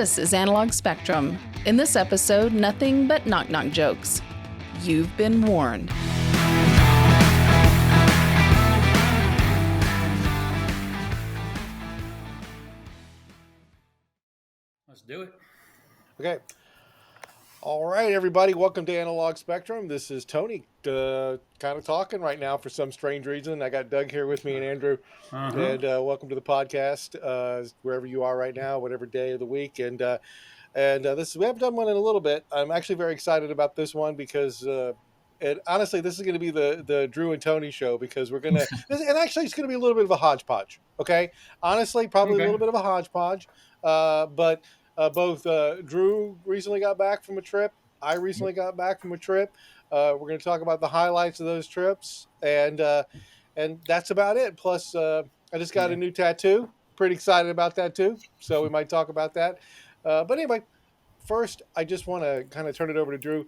This is Analog Spectrum. In this episode, nothing but knock-knock jokes. You've been warned. Let's do it. Okay. All right, everybody. Welcome to Analog Spectrum. This is Tony kind of talking right now for some strange reason. I got Doug here with me and Andrew. And welcome to the podcast, wherever you are right now, whatever day of the week. And this we haven't done one in a little bit. I'm actually very excited about this one because honestly, this is going to be the Drew and Tony show because we're going to – and actually it's going to be a little bit of a hodgepodge, okay? Honestly, probably a little bit of a hodgepodge. But both Drew recently got back from a trip. I recently got back from a trip. We're going to talk about the highlights of those trips, and that's about it. Plus, I just got a new tattoo. Pretty excited about that too. So we might talk about that. But anyway, first, I just want to kind of turn it over to Drew.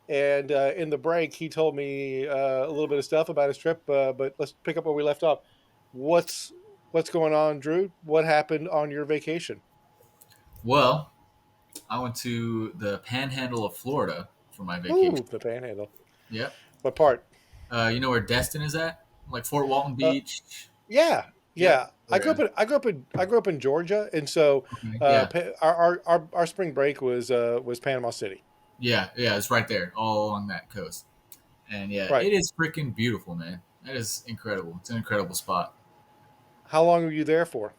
And in the break, he told me a little bit of stuff about his trip. But let's pick up where we left off. What's going on, Drew? What happened on your vacation? Well, I went to the Panhandle of Florida for my vacation. Ooh, the Panhandle. Yep. What part? You know where Destin is at? Like Fort Walton Beach. Yeah. I grew up in Georgia, and so our spring break was Panama City. Yeah, it's right there, all along that coast. And It is freaking beautiful, man. That is incredible. It's an incredible spot. How long were you there for?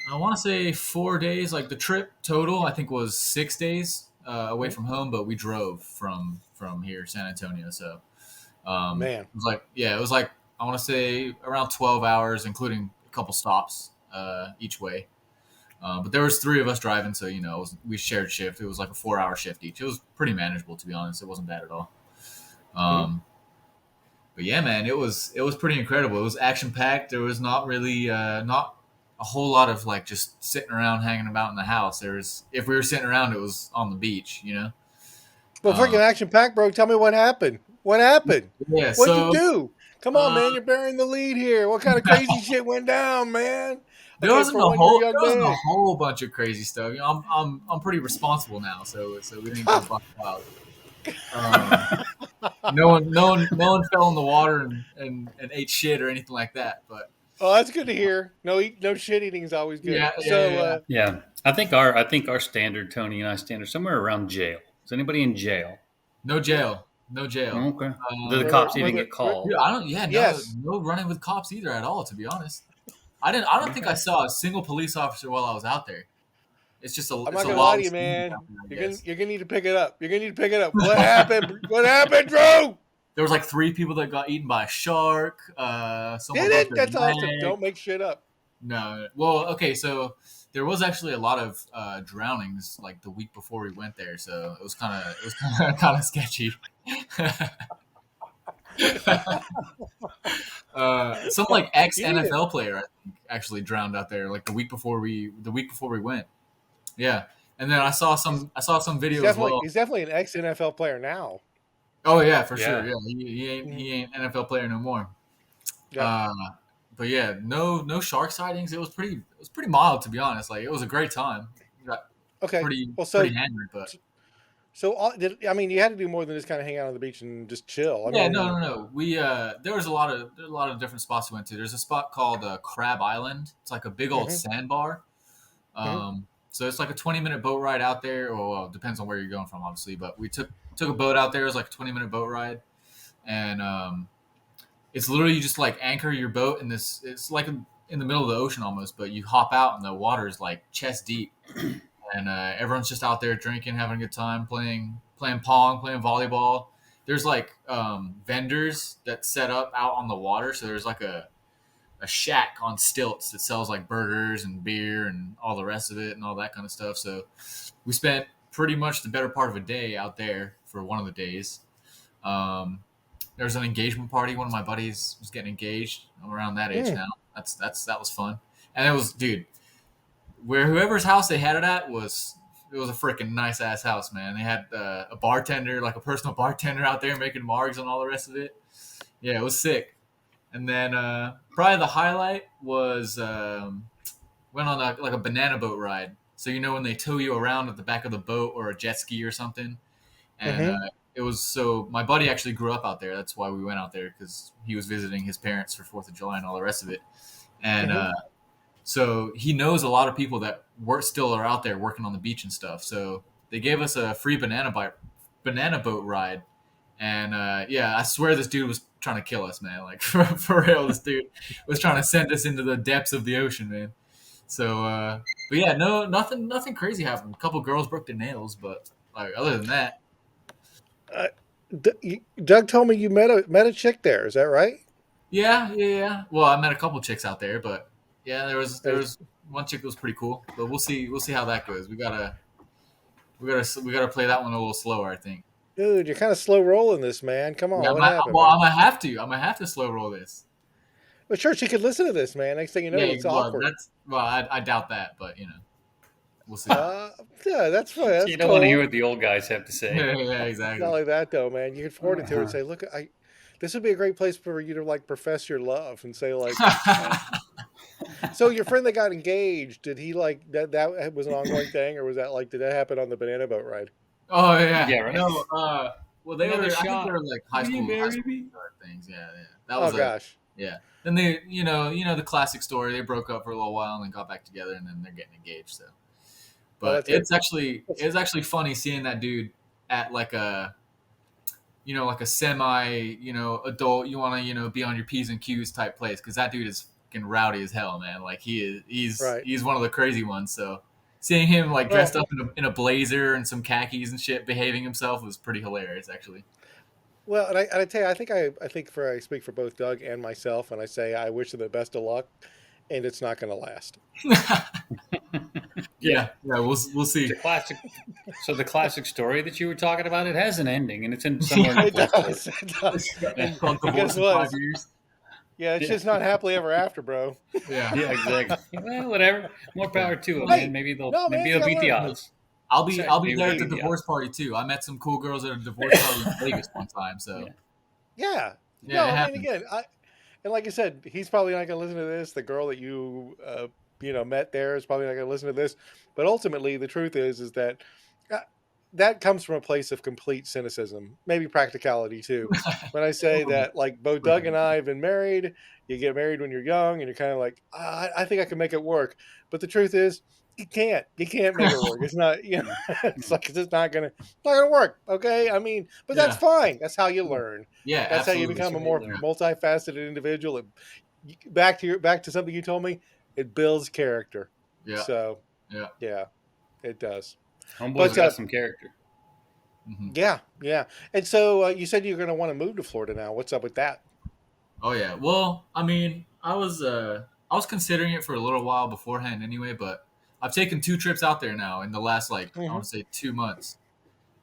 I want to say 4 days. Like the trip total, I think was 6 days away from home, but we drove from here, San Antonio. So, man, it was like I want to say around 12 hours, including a couple stops each way. But there was 3 of us driving, so we shared shift. It was like a 4-hour shift each. It was pretty manageable, to be honest. It wasn't bad at all. But yeah, man, it was pretty incredible. It was action packed. There was not really not a whole lot of like just sitting around hanging about in the house. If we were sitting around, it was on the beach, Well, freaking action packed, bro. Tell me what happened. What happened? Yeah, What'd you do? Come on, man. You're bearing the lead here. What kind of crazy shit went down, man? There wasn't a whole bunch of crazy stuff. I'm pretty responsible now, so we didn't go buck wild. No one fell in the water and ate shit or anything like that. But that's good to hear. No shit eating is always good. Yeah. I think our standard, Tony and I standard somewhere around jail. Is anybody in jail? No jail. Okay. Do the cops even get called? I don't. Yeah. No running with cops either at all. To be honest, I don't think I saw a single police officer while I was out there. It's just I'm not gonna lie to you, man. You're gonna need to pick it up. What happened? What happened, Drew? There was like 3 people that got eaten by a shark. Did it? That's awesome. Don't make shit up. No. Well, okay. So there was actually a lot of drownings like the week before we went there. So it was kind of sketchy. Some like ex NFL player I think actually drowned out there like the week before we went. Yeah. And then I saw some videos as well. He's definitely an ex NFL player now. Oh yeah, for sure. Yeah, he ain't NFL player no more. Yeah. But yeah, no shark sightings. It was pretty mild, to be honest. Like it was a great time. Pretty hammered, but. So you had to do more than just kind of hang out on the beach and just chill. No. We there was a lot of different spots we went to. There's a spot called Crab Island. It's like a big old sandbar. So it's like a 20-minute boat ride out there, or it depends on where you're going from, obviously. But we took a boat out there. It was like a 20-minute boat ride, and it's literally you just like anchor your boat in this. It's like in the middle of the ocean almost, but you hop out and the water is like chest deep, and everyone's just out there drinking, having a good time, playing pong, playing volleyball. There's like vendors that set up out on the water, so there's like a shack on stilts that sells like burgers and beer and all the rest of it and all that kind of stuff. So we spent pretty much the better part of a day out there for one of the days. There was an engagement party. One of my buddies was getting engaged. I'm around that age now. That was fun. And it was, dude, whoever's house they had it at was a freaking nice ass house, man. They had a bartender, like a personal bartender out there making margs and all the rest of it. Yeah, it was sick. And then probably the highlight was when went on a banana boat ride. So when they tow you around at the back of the boat or a jet ski or something, and Mm-hmm. it was so my buddy actually grew up out there. That's why we went out there because he was visiting his parents for Fourth of July and all the rest of it. And Mm-hmm. so he knows a lot of people that still are out there working on the beach and stuff. So they gave us a free banana boat ride, and yeah, I swear this dude was trying to kill us, man. Like for real, this dude was trying to send us into the depths of the ocean, man. So, but yeah, no, nothing crazy happened. A couple girls broke their nails, but like other than that, Uh, Doug told me you met a chick there. Is that right? yeah. Well, I met a couple chicks out there, but yeah, there There's, was one chick that was pretty cool. But we'll see how that goes. We gotta play that one a little slower, I think. dude, you're kind of slow rolling this, man. Come Yeah, on, what happened, man? I'm gonna have to. I'm gonna have to slow roll this. But sure, she could listen to this, man. Next thing you know, Yeah, it's well, awkward. I doubt that, but we'll see. Uh, yeah, that's fine. So That's you don't want to hear cool. what the old guys have to say. Yeah, Not exactly. like that though, man. You can forward it to her and Uh-huh. say, "Look, this would be a great place for you to like profess your love and say like, Yeah. so your friend that got engaged, did he like that? That was an ongoing thing, or was that like did that happen on the banana boat ride? Oh yeah, Yeah, right. no. Well, they Another were. I think they shot. were like Will you high marry school me? things. Yeah. That Oh was a gosh. yeah. Then they, the classic story. They broke up for a little while and then got back together, and then they're getting engaged. So, Well, but that's good. it's actually funny seeing that dude at like a like a semi adult. You want to be on your p's and q's type place because that dude is fucking rowdy as hell, man. Like Right. he's one of the crazy ones. So seeing him like Well, dressed up in a blazer and some khakis and shit, behaving himself was pretty hilarious, actually. and I tell you, I think for I speak for both Doug and myself when I say I wish them the best of luck, and it's not going to last. Yeah. Yeah, we'll see. The classic. So the classic story that you were talking about, it has an ending, and it's in somewhere in the It book. So does. It does. yeah, It's called And guess Divorce in what? 5 years. Yeah, it's yeah, just not happily ever after, bro. Yeah. yeah, exactly. Well, whatever. More Yeah. power to them, man. Hey, no, man, Maybe you they'll gotta beat the learn. odds. I'll be Maybe there they'll at the beat the divorce odds. party too. I met some cool girls at a divorce party in Vegas one time. So Yeah. Yeah. yeah, No, it I mean, happens. again, and like I said, he's probably not going to listen to this. The girl that met there is probably not going to listen to this. But ultimately, the truth is that uh, that comes from a place of complete cynicism, maybe practicality too. When I A say little bit. that, like both A little Doug bit. and I have been married, you get married when you're young, and you're kind of like, I think I can make it work. But the truth is, you can't. You can't make it work. It's not. It's Mhm. like it's just not gonna work. Okay. I mean, but that's Yeah. fine. That's how you Yeah. learn. Yeah, That's how you absolutely. That's become a how you more learn. multifaceted individual. Back to something you told me. It builds character. Yeah. So Yeah. yeah, it does. Homeboy's But got some character. Hmm. yeah, yeah. And so you said you're going to want to move to Florida now. What's up with that? Oh yeah. Well, I mean, I was considering it for a little while beforehand anyway, but I've taken 2 trips out there now in the last like I Hmm. want to say 2 months.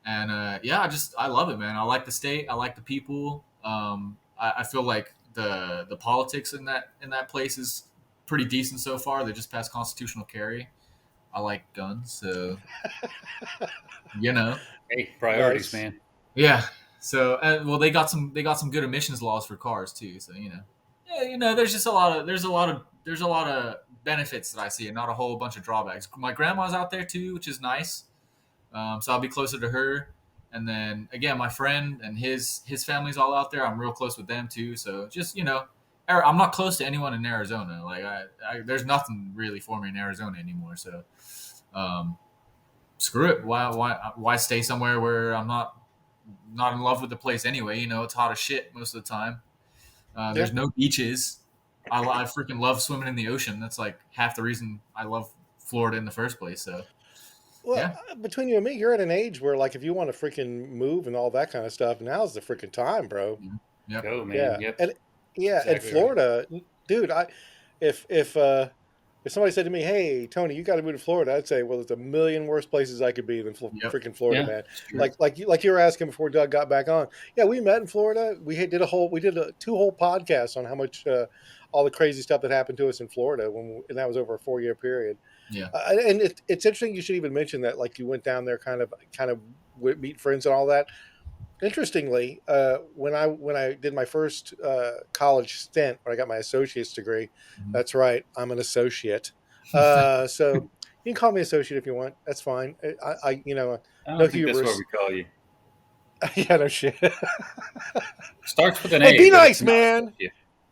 And yeah, I love it, man. I like the state. I like the people. I feel like the politics in that place is pretty decent so far. They just passed constitutional carry. I like guns, so you know, Hey, priorities, Nice. man. yeah. So well, they got some good emissions laws for cars too. So yeah, there's just there's a lot of benefits that I see, and not a whole bunch of drawbacks. My grandma's out there too, which is nice. So I'll be closer to her. And then again, my friend and his family's all out there. I'm real close with them too. So just I'm not close to anyone in Arizona. Like there's nothing really for me in Arizona anymore. So um, screw it. Why stay somewhere where I'm not in love with the place anyway? It's hot as shit most of the time. Yeah. There's no beaches. I freaking love swimming in the ocean. That's like half the reason I love Florida in the first place. So Well, yeah. between you and me, you're at an age where, like, if you want to freaking move and all that kind of stuff, now's the freaking time, bro. Yeah. Yep. Go, man. Yeah, Yep. and yeah, and Exactly right. Florida, dude. If if uh, if somebody said to me, "Hey, Tony, you got to move to Florida," I'd say, "Well, there's a million worse places I could be than Yep. freaking Florida, Yeah, man." it's true. Like you were asking before Doug got back on. Yeah, we met in Florida. We did two whole podcasts on how much all the crazy stuff that happened to us in Florida and that was over a 4 year period. Yeah. And it's interesting. You should even mention that, like, you went down there, kind of meet friends and all that. Interestingly, when I did my first college stint, when I got my associate's degree, Mhm. that's right, I'm an associate. So you can call me associate if you want. That's fine. I No don't think that's what hubris. we call you. Yeah, no shit. Starts with an Hey, A, be but it's nice, not man. associate.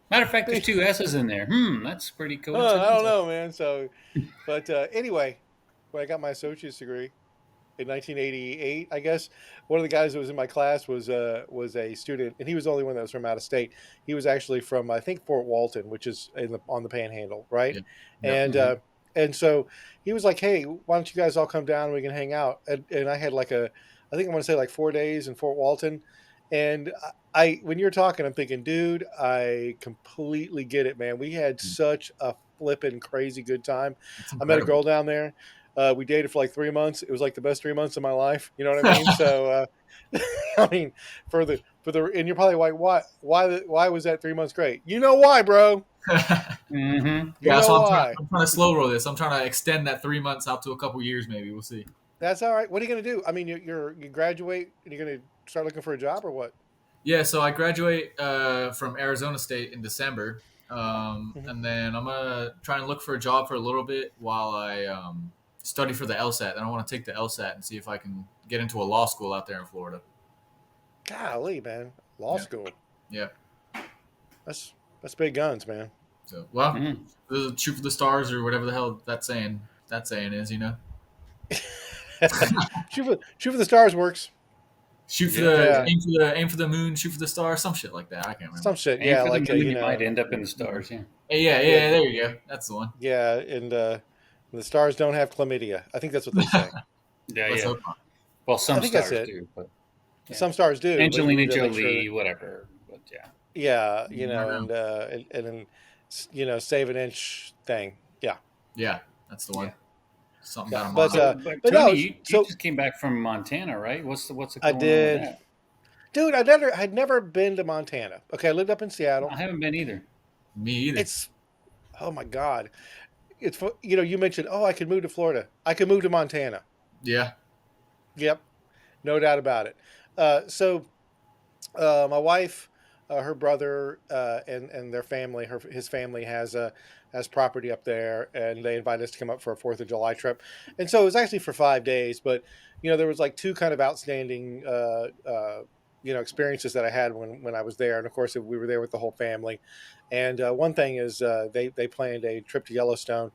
Matter of fact, there's two S's in there. That's pretty I don't coincidental. know, man. So, but anyway, when I got my associate's degree in 1988, I guess one of the guys that was in my class was a student, and he was the only one that was from out of state. He was actually from I think Fort Walton, which is on the Panhandle, right? Yeah. Yep. And Hmm. and so he was like, "Hey, why don't you guys all come down? And we can hang out." And I had like I think I want to say like 4 days in Fort Walton, and when you're talking, I'm thinking, dude, I completely get it, man. We had such a flippin' crazy good time. It's I met a incredible. girl down there. We dated for like 3 months. It was like the best 3 months of my life. You know what I mean? So, I mean, and you're probably like, why was that 3 months great? You know why, bro? Yeah, Hmm. You that's know why why. I'm trying to slow roll this. I'm trying to extend that 3 months out to a couple years, maybe. We'll see. That's all right. What are you gonna do? I mean, you graduate and you're gonna start looking for a job or what? Yeah, so I graduate from Arizona State in December, Mhm. and then I'm gonna try and look for a job for a little bit while I study for the LSAT. And I want to take the LSAT and see if I can get into a law school out there in Florida. Golly, man, law Yeah, school. yeah. That's that's big guns, man. So, well, Hmm. shoot for the stars or whatever the hell that saying is, shoot for the stars works. Shoot for Yeah, the Yeah, yeah. aim for the moon, shoot for the stars, some shit like that. I can't remember. some shit. Aim Yeah, for the like moon, you might end up in the Yeah, stars. Yeah. yeah, yeah, yeah. There you go. That's the one. yeah, and the stars don't have chlamydia. I think that's what they say. Yeah, Let's yeah. hope not. Well, I some think that's stars it. do, but yeah. Some stars do, but you Angelina need to make sure that Jolie, whatever. But yeah. yeah, You never know. and then save an inch thing. Yeah, Yeah, that's the one. Yeah. Something yeah. about a But mile. but Tony, no. you So just came back from Montana, right? What's I going on with did, that? dude. I'd never been to Montana. Okay, I lived up in Seattle. I haven't been either. Me either. It's oh my god. You mentioned I could move to Florida. I could move to Montana. Yeah. Yep, no doubt about it. So my wife, her brother, and their family, his family has property up there, and they invited us to come up for a Fourth of July trip. And so it was actually for 5 days, but there was like two kind of outstanding experiences that I had when I was there, and of course we were there with the whole family. And one thing is they planned a trip to Yellowstone.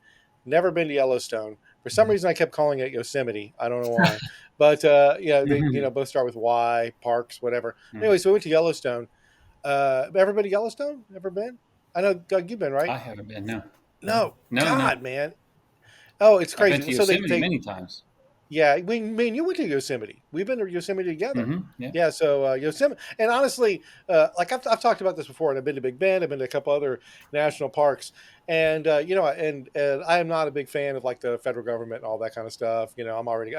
Never been to Yellowstone. For some Mhm. reason, I kept calling it Yosemite. I don't know why, but they Hmm. both start with Y, parks, whatever. Anyway, so we went to Yellowstone. Everybody Yellowstone? Ever been? I know, Doug, you've been, right? I haven't been. No, No. No, no, no. God, man. Oh, it's I've been crazy. to So Yosemite many times. yeah, me and you went to Yosemite. We've been to Yosemite together. Yeah. Yeah, so Yosemite, and honestly, like I've talked about this before, and I've been to Big Bend, I've been to a couple other national parks, and and I am not a big fan of like the federal government and all that kind of stuff. I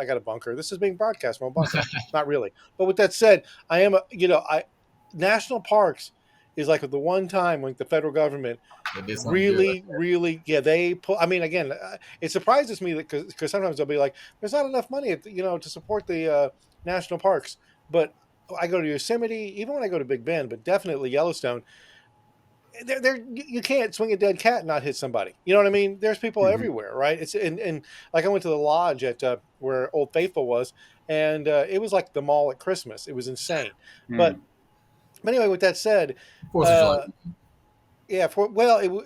got a bunker. This is being broadcast from a bunker. Not really, but with that said, I am I national parks is like the one time when the federal government They did something good. really, yeah, they put. I mean, again, it surprises me that because sometimes they'll be like, "There's not enough money, to support the national parks." But I go to Yosemite, even when I go to Big Bend, but definitely Yellowstone. There, you can't swing a dead cat and not hit somebody. You know what I mean? There's people Hmm. everywhere, right? It's and like I went to the lodge at where Old Faithful was, and it was like the mall at Christmas. It was insane. But Mm. anyway, with that said, 4th of July. uh, yeah,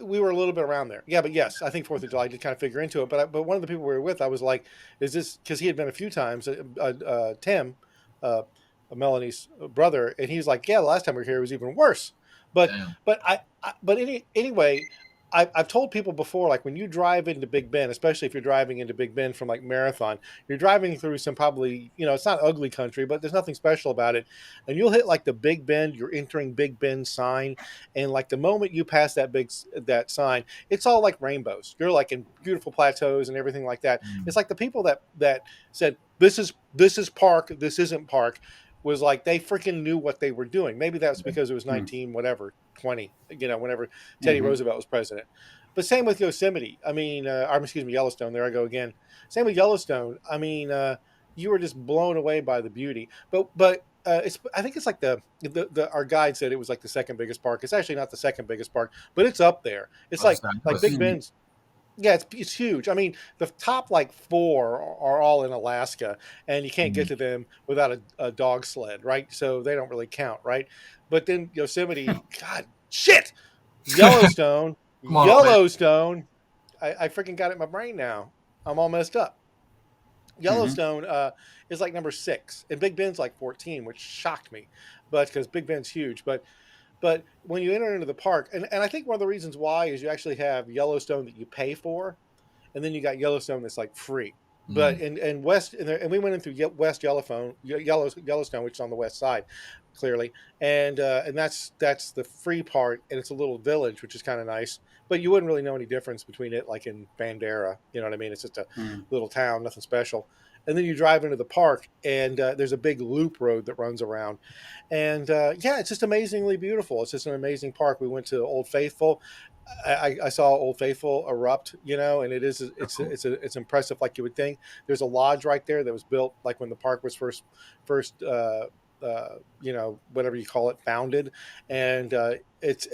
we were a little bit around there. Yeah, but yes, I think Fourth of July did kind of figure into it. But one of the people we were with, I was like, "Is this?" Because he had been a few times. Tim, uh, Melanie's brother, and he's like, "Yeah, the last time we were here it was even worse." But Damn. anyway, I've told people before, like when you drive into Big Bend, especially if you're driving into Big Bend from like Marathon, you're driving through some probably it's not ugly country, but there's nothing special about it, and you'll hit like the Big Bend, you're entering Big Bend sign, and like the moment you pass that sign, it's all like rainbows. You're like in beautiful plateaus and everything like that. Mm. It's like the people that said this is park, this isn't park, was like they freaking knew what they were doing. Maybe that's because it was Mm. 19 whatever 20, whenever Teddy Hmm. Roosevelt was president. But same with Yosemite. I mean, excuse me, Yellowstone. There I go again. Same with Yellowstone. I mean, you were just blown away by the beauty. I think it's like the our guide said it was like the second biggest park. It's actually not the second biggest park, but it's up there. It's I was like just saying, Big Mm. Bend's. Yeah, it's huge. I mean, the top like four are all in Alaska, and you can't get Mm. to them without a dog sled, right? So they don't really count, right? But then Yosemite, God, shit, Yellowstone, Come on, old man. Yellowstone. I freaking got it in my brain now. I'm all messed up. Mm-hmm. Yellowstone is like number 6, and Big Bend's like 14, which shocked me, but because Big Bend's huge. But when you enter into the park, and I think one of the reasons why is you actually have Yellowstone that you pay for, and then you got Yellowstone that's like free. But Mm. in West, and we went in through West Yellowstone, which is on the west side, clearly, and that's the free part, and it's a little village, which is kind of nice. But you wouldn't really know any difference between it, like in Bandera. You know what I mean? It's just a Mm. little town, nothing special. And then you drive into the park, and there's a big loop road that runs around, and yeah, it's just amazingly beautiful. It's just an amazing park. We went to Old Faithful. I saw Old Faithful erupt, and Oh, cool. it's impressive like you would think. There's a lodge right there that was built like when the park was first whatever you call it, founded, and it's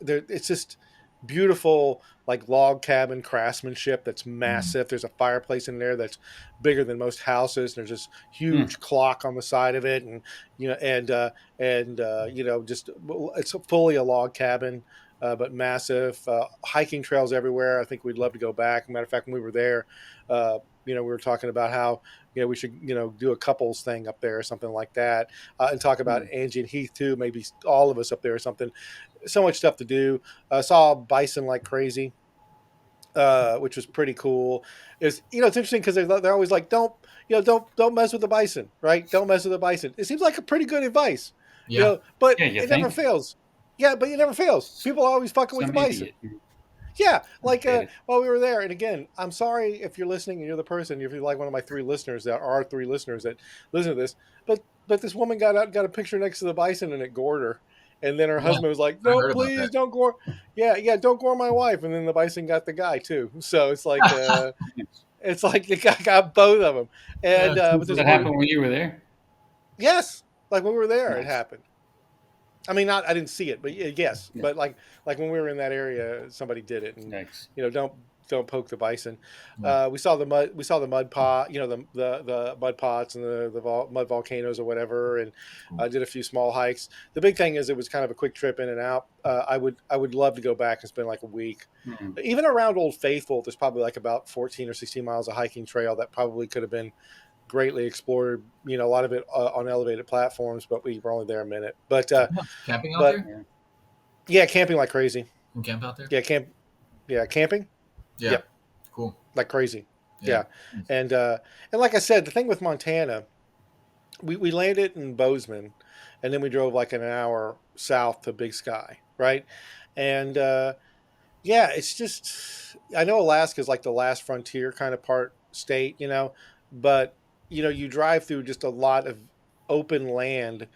there. It's just beautiful, like log cabin craftsmanship that's Mm. massive. There's a fireplace in there that's bigger than most houses. And there's this Mm. huge clock on the side of it, and just it's fully a log cabin, but massive. Hiking trails everywhere. I think we'd love to go back. Matter of fact, when we were there, we were talking about how we should do a couples thing up there or something like that, and talk about Mm. Angie and Heath too. Maybe all of us up there or something. So much stuff to do. Saw bison like crazy, which was pretty cool. It's interesting because they're always like, don't mess with the bison, right? Don't mess with the bison. It seems like a pretty good advice, Yeah. but Yeah, you it never think? fails. Yeah, but it never fails. People are always fucking with the Some bison. idiot. Yeah, I like get it. while we were there, and again, I'm sorry if you're listening and you're the person, if you're like one of my 3 listeners that are 3 listeners that listen to this, but this woman got a picture next to the bison and it gored her, and then her Yeah. husband was like, I "No, heard about please that. don't gore, yeah, don't gore my wife," and then the bison got the guy too. So it's like the guy got both of them, Yeah, and two but for this That one. one, happened when you were there. yes, like when we were there, it Nice. happened. I mean, not I didn't see it, but yes, Yeah. but like when we were in that area, somebody did it, and Yikes. don't poke the bison. Yeah. We saw the mud pot, the mud pots and the mud volcanoes or whatever, and Cool. did a few small hikes. The big thing is it was kind of a quick trip in and out. I would love to go back and spend like a week. Mm. Even around Old Faithful, there's probably like about 14 or 16 miles of hiking trail that probably could have been greatly explored. A lot of it on elevated platforms, but we were only there a minute. Yeah. Camping out But there? Yeah. yeah, camping like crazy. Can camp out there? Yeah, camping. Yeah. Yep, Cool. like crazy. Yeah. Yeah, and like I said, the thing with Montana, we landed in Bozeman, and then we drove like an hour south to Big Sky, right? And yeah, it's just I know Alaska is like the last frontier kind of part state, but you drive through just a lot of open land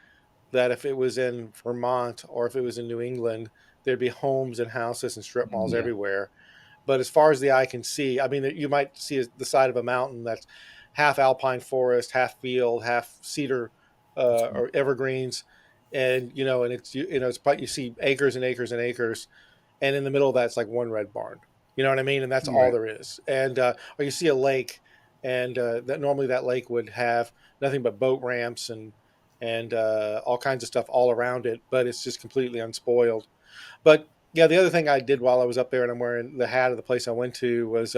that if it was in Vermont or if it was in New England, there'd be homes and houses and strip malls Yeah. everywhere. But as far as the eye can see, I mean, you might see the side of a mountain that's half alpine forest, half field, half cedar That's cool. or evergreens, and and it's but you see acres and acres and acres, and in the middle of that, it's like one red barn. You know what I mean? And that's all Right. there is. And or you see a lake, and that normally that lake would have nothing but boat ramps and all kinds of stuff all around it, but it's just completely unspoiled. But yeah, the other thing I did while I was up there, and I'm wearing the hat of the place I went to, was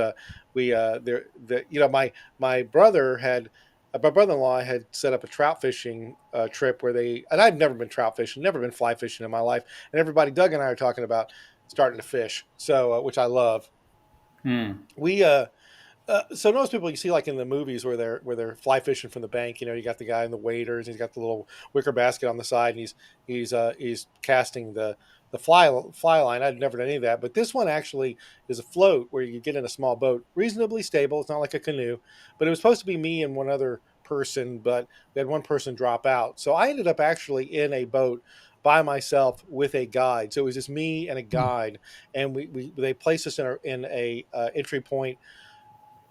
we there the my brother had. My brother-in-law had set up a trout fishing trip where and I've never been trout fishing, never been fly fishing in my life, and everybody, Doug and I, are talking about starting to fish, so which I love. Mm. We so most people you see like in the movies where they're fly fishing from the bank, you got the guy in the waders, he's got the little wicker basket on the side, and he's casting the fly line. I'd never done any of that, but this one actually is a float where you get in a small boat, reasonably stable. It's not like a canoe, but it was supposed to be me and one other person, but we had one person drop out, so I ended up actually in a boat by myself with a guide. So it was just me and a Hmm. guide, and they placed us in a entry point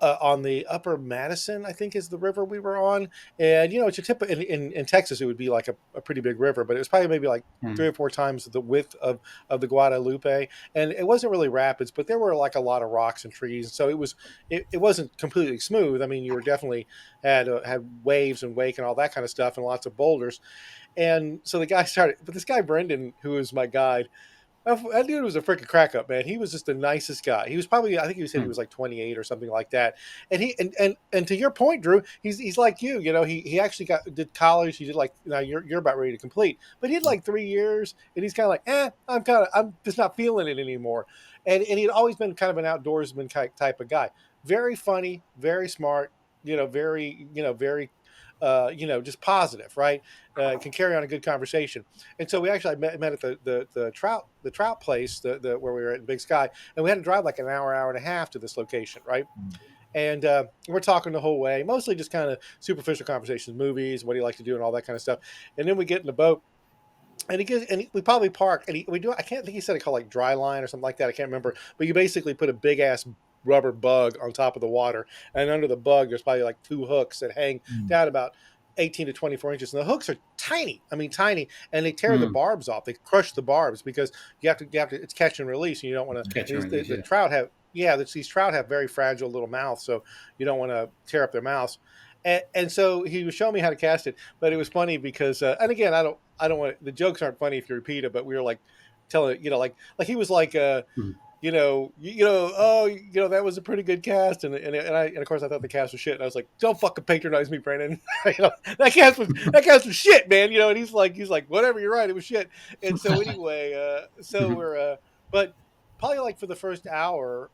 on the upper Madison, I think is the river we were on. And, it's a tip in Texas, it would be like a pretty big river, but it was probably maybe like Mm. 3 or 4 times the width of the Guadalupe. And it wasn't really rapids, but there were like a lot of rocks and trees. So it wasn't completely smooth. I mean, you were definitely had waves and wake and all that kind of stuff and lots of boulders. And so but this guy, Brendan, who was my guide, that dude was a freaking crack up, man. He was just the nicest guy. He was probably, I think he said he Mm. was like 28 or something like that. And and to your point, Drew, he's like you. He actually did college. He did like, now you're about ready to complete, but he had like 3 years, and he's kind of like, I'm just not feeling it anymore. And he'd always been kind of an outdoorsman type of guy. Very funny, very smart. Very just positive, right? Can carry on a good conversation. And so we actually met at the trout place, the where we were at in Big Sky, and we had to drive like an hour and a half to this location, right? And we're talking the whole way, mostly just kind of superficial conversations, movies, what do you like to do, and all that kind of stuff. And then we get in the boat, and we probably park, and we do. I can't think he said it called like dry line or something like that. I can't remember, but you basically put a big ass rubber bug on top of the water, and under the bug there's probably like 2 hooks that hang Mm. down about 18 to 24 inches, and the hooks are tiny. I mean, tiny, and they tear the Mm. barbs off. They crush the barbs because you have to. It's catch and release, and you don't want to. Catch and release, The yeah. trout have these trout have very fragile little mouths, so you don't want to tear up their mouths. And so he was showing me how to cast it, but it was funny because, and again, I don't want the jokes aren't funny if you repeat it, but we were like telling, like he was like, Mm. that was a pretty good cast, and of course I thought the cast was shit, and I was like, don't fucking patronize me, Brandon. That cast was shit, man. And he's like, whatever, you're right, it was shit. And so anyway, so Mhm. we're, but probably like for the first hour,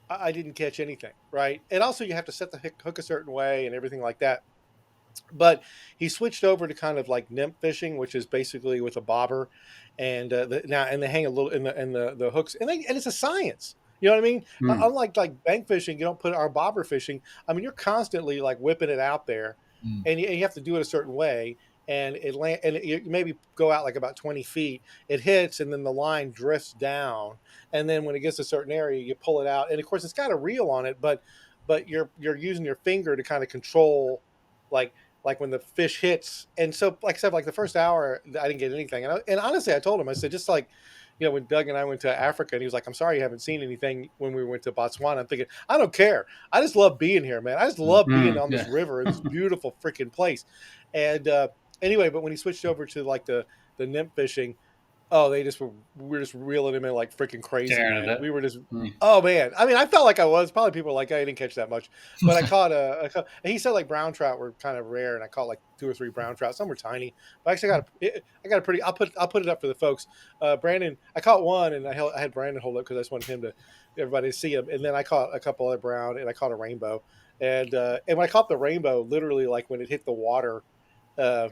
I didn't catch anything, right? And also you have to set the hook a certain way and everything like that. But he switched over to kind of like nymph fishing, which is basically with a bobber, and they hang a little in the hooks, and it's a science. You know what I mean? Mm. Unlike like bank fishing, you don't put our bobber fishing. I mean, you're constantly like whipping it out there, Mm. and you have to do it a certain way. And you maybe go out like about 20 feet. It hits, and then the line drifts down, and then when it gets to a certain area, you pull it out. And of course, it's got a reel on it, but you're using your finger to kind of control, like when the fish hits. And so, like I said, like the first hour, I didn't get anything. And honestly, I told him, I said, just like, when Doug and I went to Africa, and he was like, I'm sorry you haven't seen anything when we went to Botswana. I'm thinking, I don't care. I just love being here, man. I just love being Mm. on this Yeah. river in this beautiful freaking place. And anyway, but when he switched over to like the nymph fishing, oh, we're just reeling him in like freaking crazy, Tearing it man. up. We were just, Mm. oh man. I mean, I felt like I was. Probably people were like, I didn't catch that much, but and he said like brown trout were kind of rare, and I caught like 2 or 3 brown trout. Some were tiny, but actually I got a pretty. I'll put it up for the folks. Brandon, I caught one, and I had Brandon hold it because I just wanted everybody to see him, and then I caught a couple other brown, and I caught a rainbow, and when I caught the rainbow, literally like when it hit the water. Uh,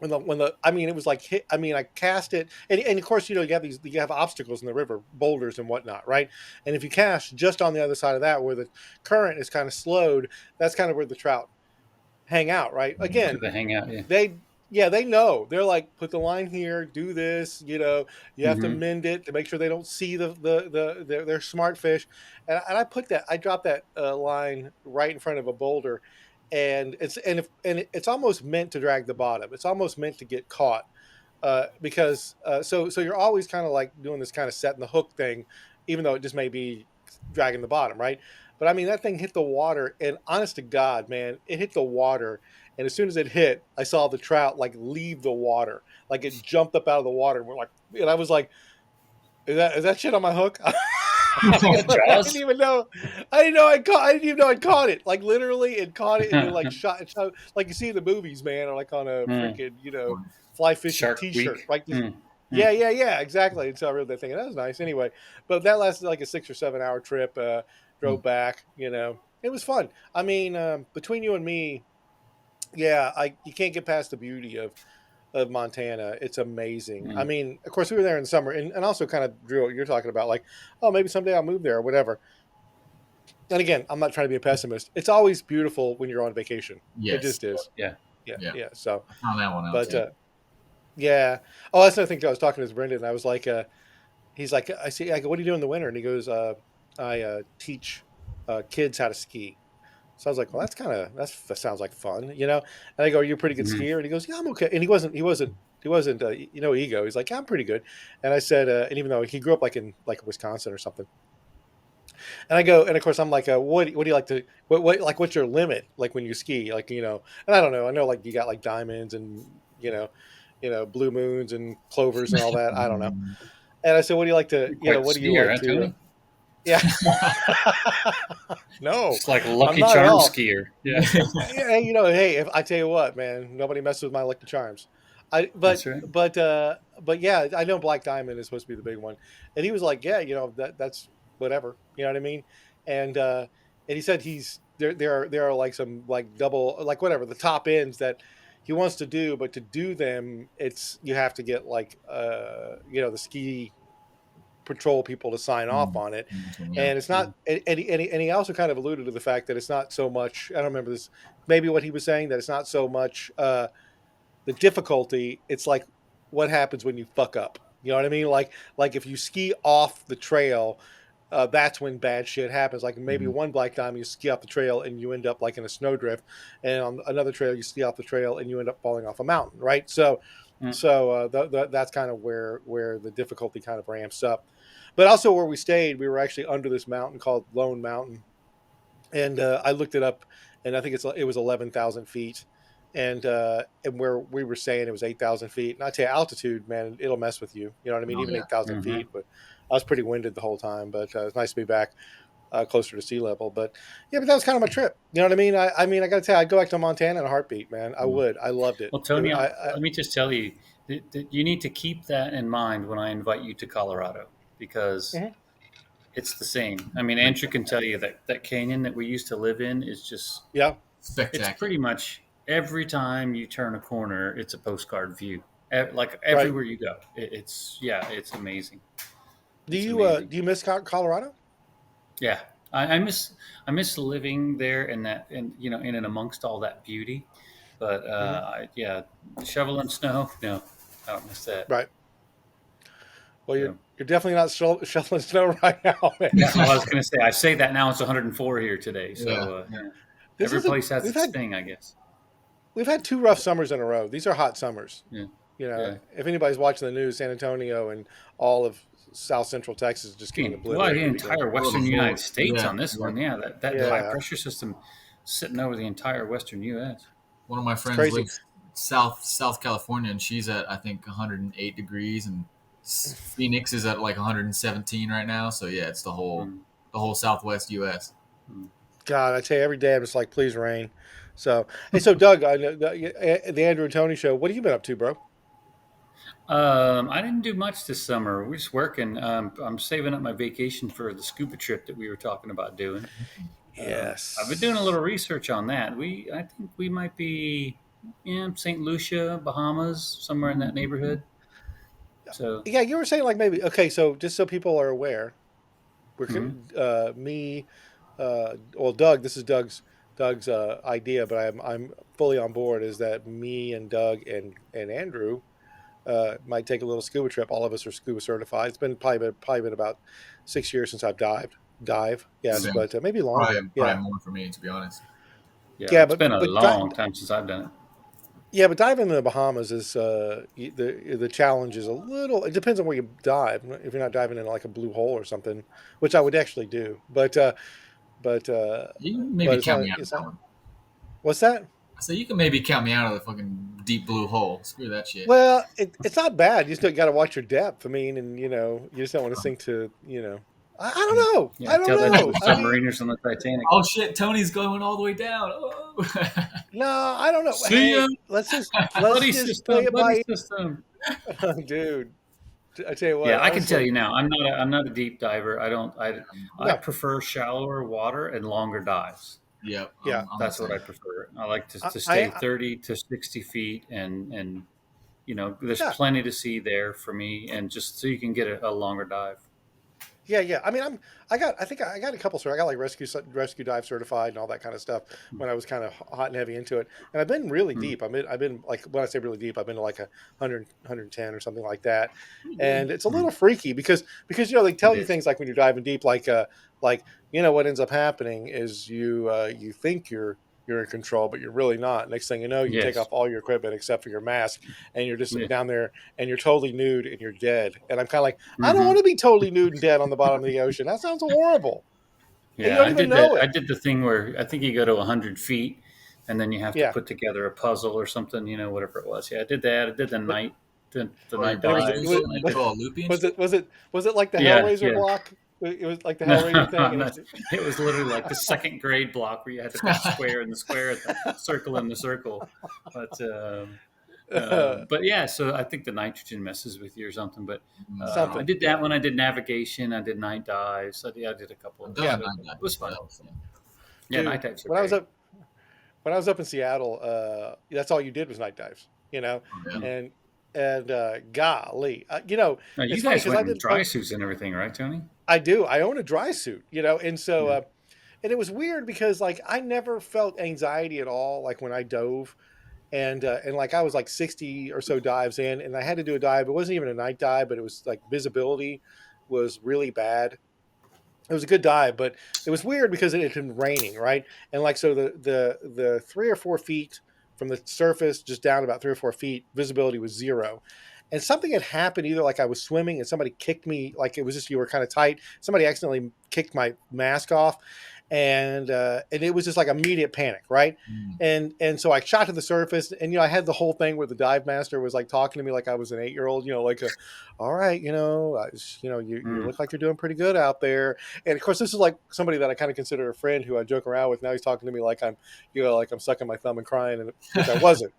I mean, it was like hit. I mean, I cast it, and of course, you have obstacles in the river, boulders and whatnot, right? And if you cast just on the other side of that, where the current is kind of slowed, that's kind of where the trout hang out, right? So Again, they hang out. Yeah. they know. They're like, put the line here, do this. You have to Mm-hmm. mend it to make sure they don't see their smart fish. And I dropped that line right in front of a boulder, and it's almost meant to drag the bottom. It's almost meant to get caught, because so you're always kind of like doing this kind of setting the hook thing, even though it just may be dragging the bottom, right? But I mean, that thing hit the water, and honest to God, man, it hit the water. And as soon as it hit, I saw the trout like leave the water, like it jumped up out of the water, and and I was like, is that shit on my hook? I didn't Jaws. even know. I didn't even know I caught it. Like literally, it caught it and then like shot like you see in the movies, man, or like on a Mm. freaking fly fishing Shark T-shirt, Week. right? Mm. Mm. Yeah, exactly. And so I read that thing, and that was nice. Anyway, but that lasted like a 6 or 7 hour trip. Drove Mm. back. It was fun. I mean, between you and me, yeah, you can't get past the beauty of Montana. It's amazing. I Mm. mean, of course, we were there in summer, and also kind of drew what you're talking about, like, oh, maybe someday I'll move there or whatever. And again, I'm not trying to be a pessimist. It's always beautiful when you're on vacation. It Yes. just is. Yeah. Yeah, Yeah. yeah. So, I found that one out but too. yeah. Oh, that's another thing too. I was talking to Brendan, and I was like, he's like, I see. I go, what do you do in the winter? And he goes, I teach kids how to ski. So I was like, well, that sounds like fun, you know. And I go, are you a pretty good Mhm. skier? And he goes, yeah, I'm okay. And he wasn't, ego. He's like, yeah, I'm pretty good. And I said, and even though he grew up like in like Wisconsin or something, and I go, and of course I'm like, what do you like to, like, what's your limit? Like when you ski, like, and I don't know. I know like you got like diamonds and, blue moons and clovers and all that. I don't know. And I said, what do you like to, You're quite the what do you skier, like huh, to, Tony? yeah. No, It's like I'm Lucky not at Charm all. skier. Yeah, Yeah, hey, if I tell you what, man, nobody messes with my Lucky Charms. I that's right. but yeah, I know Black Diamond is supposed to be the big one, and he was like, yeah, that's whatever, you know what I mean, and and he said there are like some like double like whatever the top ends that he wants to do, but to do them, it's you have to get like the ski patrol people to sign off on it, Yeah. and it's not. And he also kind of alluded to the fact that it's not so much. I don't remember this. Maybe what he was saying that it's not so much the difficulty. It's like what happens when you fuck up. You know what I mean? Like if you ski off the trail, that's when bad shit happens. Like maybe Mhm. one black time you ski off the trail and you end up like in a snowdrift, and on another trail you ski off the trail and you end up falling off a mountain, right? So, Mm. that's kind of where the difficulty kind of ramps up. But also where we stayed, we were actually under this mountain called Lone Mountain, and I looked it up, and I think it was 11,000 feet, and where we were saying it was 8,000 feet. And I tell you, altitude, man, it'll mess with you. You know what I mean? Oh Even yeah. 8,000 Hmm. feet, but I was pretty winded the whole time. But it's nice to be back closer to sea level. But yeah, but that was kind of my trip. You know what I mean? I mean, I got to tell you, I'd go back to Montana in a heartbeat, man. I would. I loved it. Well, Tony, I let me just tell you that you need to keep that in mind when I invite you to Colorado because mhm. it's the same. I mean, Andrew can tell you that that canyon that we used to live in is just, Yeah, it's Spectacular. pretty much every time you turn a corner, it's a postcard view. Like right. everywhere you go, yeah, it's amazing. Do It's you amazing. do you miss Colorado? Yeah, I miss living there and that and in and amongst all that beauty. But Hmm. yeah, shoveling snow, no, I don't miss that. Right. Well, Yeah. you're definitely not shoveling snow right now, man. Yeah, well, I was going to say, I say that now it's 104 here today. Yeah. So, yeah, This every isn't. place has its thing, I guess. We've had two rough summers in a row. These are hot summers. Yeah. You know, Yeah. if anybody's watching the news, San Antonio and all of South Central Texas is just getting Well, the obliterated. So entire Oh, the western United whole. States Yeah. on this Yeah. one. Yeah, that high yeah, pressure system sitting over the entire western U.S. One of my it's friends crazy. lives South California, and she's at I think 108 degrees, and Phoenix is at like 117 right now. So yeah, it's Mm, the whole Southwest U.S. mm. God, I tell you, every day I'm just like, please rain. So, hey, so Doug, I know the Andrew and Tony show. What have you been up to, bro? I didn't do much this summer. We're just working. I'm saving up my vacation for the scuba trip that we were talking about doing. I've been doing a Yes. little research on that. I think we might be, yeah, St. Lucia, Bahamas, somewhere in that neighborhood. So, Yeah, you were saying like maybe okay. So just so people are aware, mhm. me, well, Doug. This is Doug's idea, but I'm fully on board. Is that me and Doug and Andrew might take a little scuba trip. All of us are scuba certified. It's been probably been about 6 years since I've dive. Yes, Same. but maybe Probably longer. Yeah, probably more for me to be honest. Yeah, yeah, it's been a long time since I've done it. yeah, but diving in the Bahamas is the challenge is a little. It depends on where you dive. If you're not diving in like a blue hole or something, which I would actually do, but You can maybe but it's count not. me out of It's that not. one. What's that? So you can maybe count me out of the fucking deep blue hole. Screw that shit. Well, it's not bad. You still got to watch your depth. I mean, and you just don't want to sink to. I don't know. Yeah, I don't tell that to know. the I mean, submariners on the Titanic. Oh shit, Tony's going all the way down. Oh. no, I don't know. See ya, Hey, let's just play it buddy by system. ear, dude. I tell you Yeah, what, I can tell honestly, you now. I'm not a deep diver. I no, prefer shallower water and longer dives. Yep, yeah, I'm the That's what I same. prefer. I like to stay I 30 to 60 feet, and there's yeah. plenty to see there for me, and just so you can get a longer dive. Yeah. I mean, I think I got a couple. I got like rescue dive certified and all that kind of stuff when I was kind of hot and heavy into it. And I've been really Mm. deep. I've been like, when I say really deep, I've been to like 110 or something like that. And it's a little freaky because they tell It you is. things like when you're diving deep, like what ends up happening is you think you're in control, but you're really not. Next thing you know, you take Yes. off all your equipment except for your mask, and you're just Yeah. down there, and you're totally nude, and you're dead. And I'm kind of like, I don't Hmm. want to be totally nude and dead on the bottom of the ocean. That sounds horrible, and you Yeah, don't even know I it. did the thing where I think you go to 100 feet, and then you have to Yeah, put together a puzzle or something. Whatever it was. Yeah, I did that. I did but the Or your night and body dives. moves was and you was do all loopy and was shit. it like the Yeah, Hellraiser yeah. block? It was like the No, Hellraiser thing, and no, it was literally like the second grade block where you had to put the square in the square, and the circle in the circle. But but yeah, so I think the nitrogen messes with you or something. But I something. did that Yeah, when I did navigation. I did night dives. I did a couple I've of those, done yeah, a but night it dive was as fun. well. So. Yeah, dude. night dives are When I was great. up when I was up in Seattle, that's all you did was night dives, Oh, yeah. Mm. and golly, Now, you it's funny guys because went in dry suits and everything, right, Tony? I do. I own a dry suit, and so Yeah. and it was weird because like I never felt anxiety at all, like when I dove, and like I was like 60 or so dives in, and I had to do a dive. It wasn't even a night dive, but it was like visibility was really bad. It was a good dive, but it was weird because it had been raining, right? And like so the 3 or 4 feet from the surface, just down about 3 or 4 feet, visibility was zero. And something had happened, either like I was swimming and somebody kicked me, like it was just you were kind of tight. Somebody accidentally kicked my mask off, and it was just like immediate panic, right? Mm. And so I shot to the surface, and I had the whole thing where the dive master was like talking to me like I was an 8-year-old, like all right, you Mm. look like you're doing pretty good out there. And of course, this is like somebody that I kind of consider a friend who I joke around with. Now he's talking to me like like I'm sucking my thumb and crying, and which I wasn't.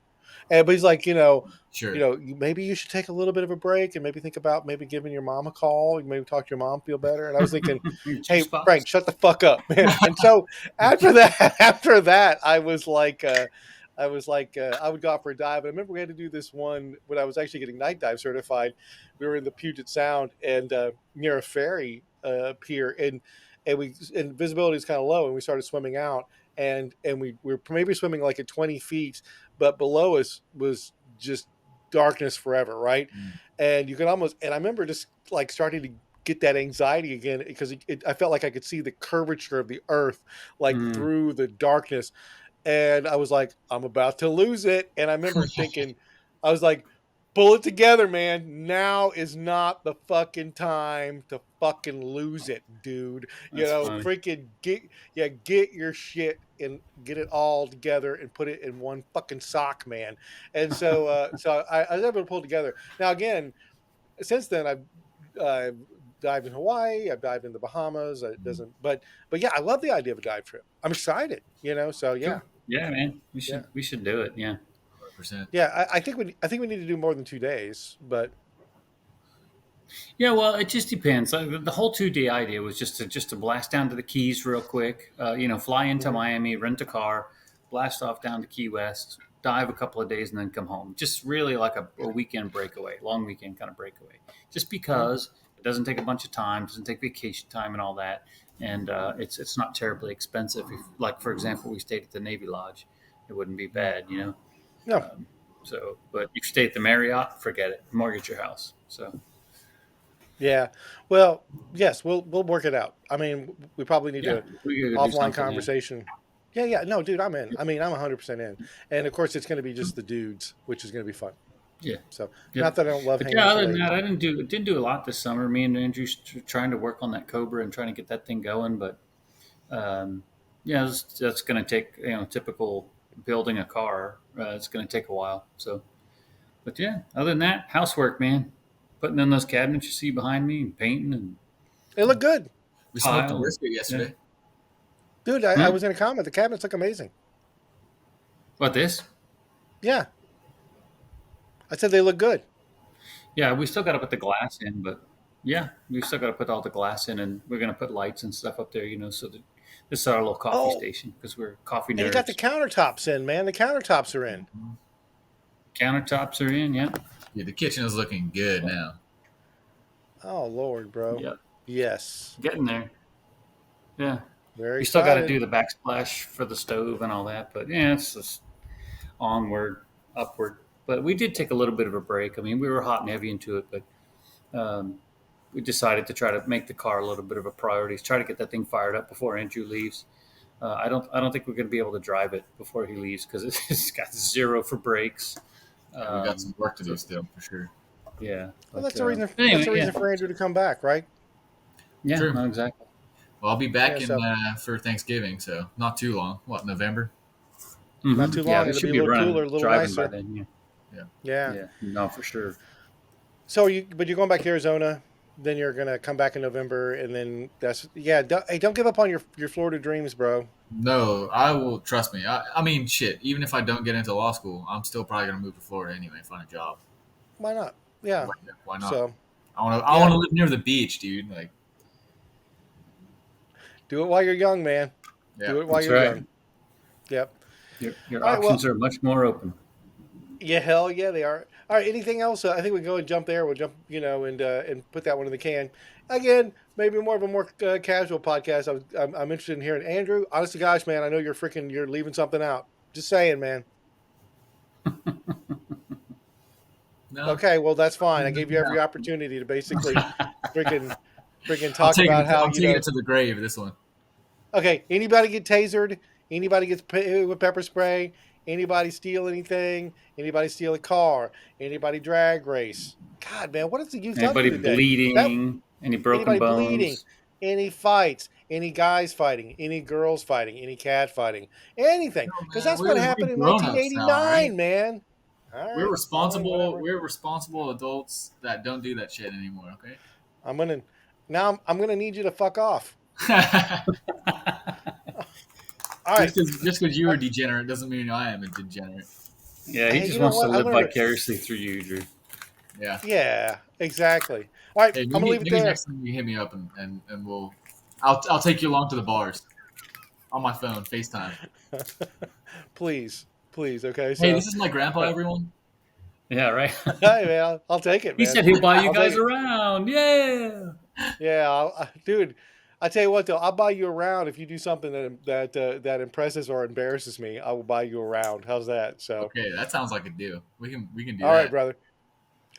But he's like, Sure. maybe you should take a little bit of a break and maybe think about maybe giving your mom a call. Maybe talk to your mom, feel better. And I was thinking, hey, Juice box. Frank, shut the fuck up, man. And so after that, I would go out for a dive. I remember we had to do this one when I was actually getting night dive certified. We were in the Puget Sound and near a ferry pier, and visibility is kind of low, and we started swimming out, and we were maybe swimming like at 20 feet, but below us was just darkness forever, right? Mm. And you can almost, and I remember just like starting to get that anxiety again because I felt like I could see the curvature of the earth like Mm. through the darkness, and I was like, I'm about to lose it. And I remember thinking, I was like, pull it together, man. Now is not the fucking time to fucking lose it, dude. That's funny. Freaking get your shit and get it all together and put it in one fucking sock, man. And so I was able to pull it together. Now again, since then I've dived in Hawaii, I've dived in the Bahamas. It doesn't, but yeah, I love the idea of a dive trip. I'm excited, So yeah, Cool. Yeah, man. yeah. We should do it. Yeah. 100%. Yeah, I think we need to do more than 2 days, but Yeah, well, it just depends. The whole 2 day idea was just to blast down to the Keys real quick. Fly into mhm. Miami, rent a car, blast off down to Key West, dive a couple of days, and then come home. Just really like a weekend breakaway, long weekend kind of breakaway. Just Mhm. because it doesn't take a bunch of time, doesn't take vacation time and all that, and it's not terribly expensive. If, like for example, we stayed at the Navy Lodge, it wouldn't be bad. No, Um, but if you stay at the Marriott, forget it. Mortgage your house. So. yeah. Well, yes, we'll work it out. I mean, we probably need Yeah, to we gotta do offline something. Yeah, conversation. Yeah, yeah. No, dude, I'm in. I mean, I'm 100% in. And of course, it's going to be just the dudes, which is going to be fun. yeah, So, yep. not that I don't love But hanging yeah, with the other than that, ladies. I didn't do a lot this summer. Me and Andrew trying to work on that Cobra and trying to get that thing going. But um, yeah, that's going to take typical building a car. It's going to take a while. So, but yeah, other than that, housework, man. Putting in those cabinets you see behind me, and painting and They look good, We smoked a tile. brisket Yeah. yesterday. dude. I Hmm? was going to comment. The cabinets look amazing. What this? Yeah, I said they look good. Yeah, we still got to put the glass in, but yeah, we still got to put all the glass in, and we're going to put lights and stuff up there, so that this is our little coffee Oh, station because we're coffee and you got the nerds. countertops in, man. The countertops are in. Mhm. Countertops are in, yeah, Yeah, the kitchen is looking good yeah, now. Oh Lord, bro. yeah. Yes. Getting there. Yeah. Very You still got to excited. do the backsplash for the stove and all that, but yeah, it's just onward, upward. But we did take a little bit of a break. I mean, we were hot and heavy into it, but we decided to try to make the car a little bit of a priority. Try to get that thing fired up before Andrew leaves. I don't think we're going to be able to drive it before he leaves because it's got zero for brakes. Yeah, we got some work to do still, for sure. Yeah. Well, But, that's the reason. anyway, That's the reason for Andrew to come back, right? Yeah, True. no, exactly. Well, I'll be back Yeah, so- for Thanksgiving, so not too long. What, November? Not too long. Yeah, we It'll should be a little running, cooler, a little driving nicer. by then. Yeah. Yeah. No, for sure. So but you're going back to Arizona. Then you're gonna come back in November, and then hey, don't give up on your Florida dreams, bro. No, I will. Trust me. I mean, shit. Even if I don't get into law school, I'm still probably gonna move to Florida anyway and find a job. Why not? Yeah. Why not? So I want to live near the beach, dude. Like, do it while you're young, man. yeah. Do it while That's you're right. young. Yep. Your All right, options are much more open. Yeah, hell yeah, they are. All right, anything else? I think we can go and jump there. We'll jump, and put that one in the can. Again, maybe more of a more casual podcast. I'm interested in hearing Andrew. Honest to gosh, man, I know you're leaving something out. Just saying, man. No. Okay, well that's fine. I gave you every opportunity to basically freaking talk about how I'm taking it to the grave. This one. Okay, anybody get tasered? Anybody gets hit with pepper spray? Anybody steal anything? Anybody steal a car? Anybody drag race? God, man, what is the youth up to Anybody today? bleeding? Any broken Anybody bones? bleeding? Any fights? Any guys fighting? Any girls fighting? Any cat fighting? Anything? Because that's what happened in grown-ups now, 1989, right? man. All right, We're fine, responsible. whatever. We're responsible adults that don't do that shit anymore. Okay. I'm gonna need you to fuck off. All right. Just because you are degenerate doesn't mean I am a degenerate. Yeah, he Hey, just you know wants to what? live I'm gonna- vicariously through you, Drew. Yeah. Yeah, exactly. All right, Hey, I'm gonna leave it maybe there. next time you hit me up and I'll take you along to the bars on my phone, FaceTime. Please, okay. So, Hey, this is my grandpa, everyone. Yeah, right. hey, man, I'll take it, He man. said he'll buy you I'll guys take it. around. Yeah. Yeah, dude. I tell you what, though, I'll buy you around if you do something that impresses or embarrasses me. I will buy you around. How's that? So, Okay, that sounds like a deal. We can do all that. right, brother.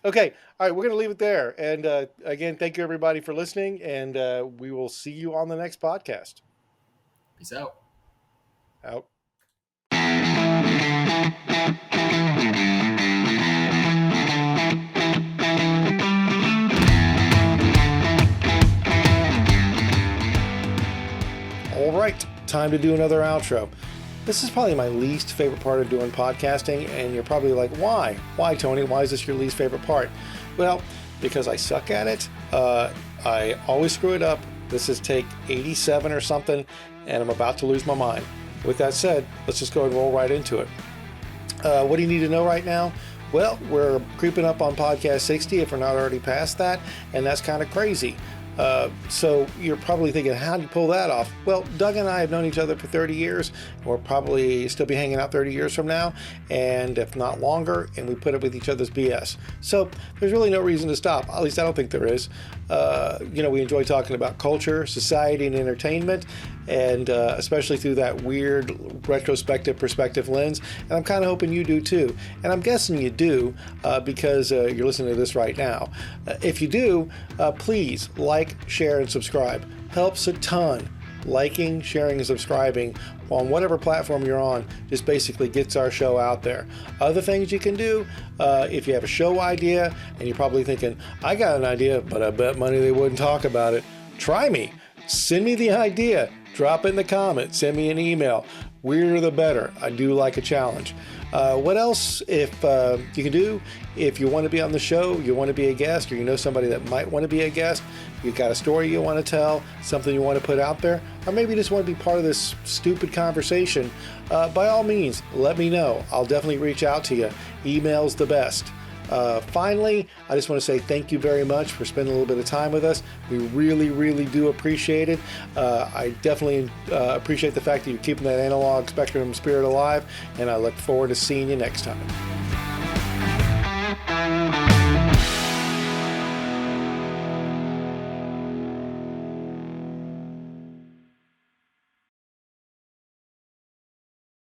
Okay, all right, we're gonna leave it there. And again, thank you everybody for listening, and we will see you on the next podcast. Peace out. Out. All right, time to do another outro. This is probably my least favorite part of doing podcasting, and you're probably like, why? Why, Tony? Why is this your least favorite part? Well, because I suck at it. I always screw it up. This is take 87 or something, and I'm about to lose my mind. With that said, let's just go and roll right into it. What do you need to know right now? Well, we're creeping up on podcast 60 if we're not already past that, and that's kind of crazy. So you're probably thinking, how did you pull that off? Well, Doug and I have known each other for 30 years. We'll probably still be hanging out 30 years from now, and if not longer, and we put up with each other's BS. So there's really no reason to stop. At least I don't think there is. We enjoy talking about culture, society, and entertainment, and especially through that weird retrospective perspective lens. And I'm kind of hoping you do too. And I'm guessing you do because you're listening to this right now. If you do, please like, share, and subscribe. Helps a ton. Liking, sharing, and subscribing on whatever platform you're on just basically gets our show out there. Other things you can do, if you have a show idea and you're probably thinking, I got an idea, but I bet money they wouldn't talk about it. Try me. Send me the idea. Drop it in the comments. Send me an email. Weirder the better. I do like a challenge. What else if you can do? If you want to be on the show, you want to be a guest, or you know somebody that might want to be a guest, you got a story you want to tell, something you want to put out there, or maybe you just want to be part of this stupid conversation, by all means, let me know. I'll definitely reach out to you. Email's the best. Finally, I just want to say thank you very much for spending a little bit of time with us. We really, really do appreciate it. I definitely appreciate the fact that you're keeping that analog spectrum spirit alive, and I look forward to seeing you next time.